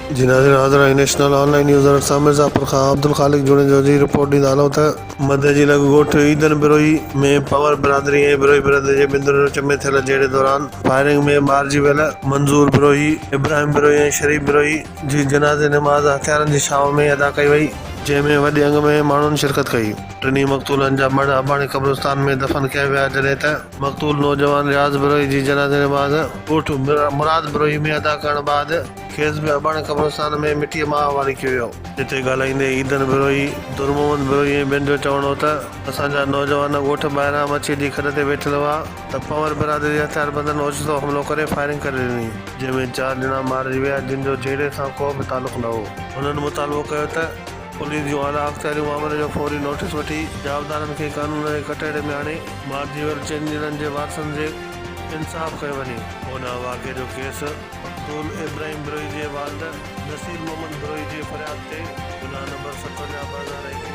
जी नाज़रीन, हाज़िर आहियूं नेशनल ऑनलाइन न्यूज़ सां मिर्ज़ापुर खां अब्दुल ख़ालिक जुड़े जो जी रिपोर्ट ॾींदा हलूं त मध्य जिला ॻोठ ईदन बिरोही में पवर बिरादरी ऐं बिरोही बिरादरी जे बिंदुनि विच में थियल जहिड़े दौरान फायरिंग में मारिजी वियल मंज़ूर बिरोही, इब्राहिम बिरोही ऐं शरीफ बिरोही जी जनाज़े नमाज़ हथियारनि जी छांव में अदा कई वई, जंहिंमें वॾे अंग में माण्हुनि शिरकत कई। टिनी मक़तूलनि जा मढ़ अबाणी क़ब्रिस्तान में दफ़न कया विया, जॾहिं त मक़तूल नौजवान रियाज़ बिरोही जी जनाज़े नमाज़ ॻोठ मुराद बिरोही में अदा करण बाद खेसि बि अबाणी क़ब्रिस्तान में मिटीअ मां हवाले कयो वियो। जिते ॻाल्हाईंदे ईदन बिरोही, दुर मोहम्मद बिरोही ऐं ॿियनि जो चवणो हो त असांजा नौजवान ॻोठ ॿाहिरां मच्छी जी खॾ ते वेठल हुआ त पवर बिरादरी हथियारबंदनि ओचितो हमिलो करे फायरिंग करे ॾिनी, जंहिंमें 4 ॼणा मारिजी विया जिन जो जहिड़े सां को बि तालुक़ न हो। हुननि मुतालबो कयो त पुलिस जूं आला अख़्तियारियूं मामले जो फौरी नोटिस वठी जाबदारनि खे कानून जे कटहरे में आणे मारिजी वियल 4 ॼणनि जे वारसनि जे इंसाफ़ कयो वञे। हुन वाक़े जो केस मक़तूल इब्राहिम बिरोही जे वालिद नसीर मोहम्मद बिरोही जे फ़रियाद ते गुनाह नंबर 57/2021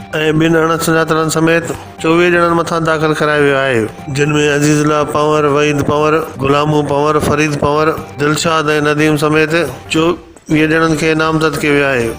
ऐं 2 अणसुञातलनि समेत 24 ॼणनि मथां दाख़िल करायो वियो आहे, जिन में अज़ीज़ुल्लाह पंवर, वहीद पंवर, गुलामू पंवर, फरीद पंवर, दिलशाद ऐं नदीम समेत 24 ॼणनि खे नामज़द कयो वियो आहे।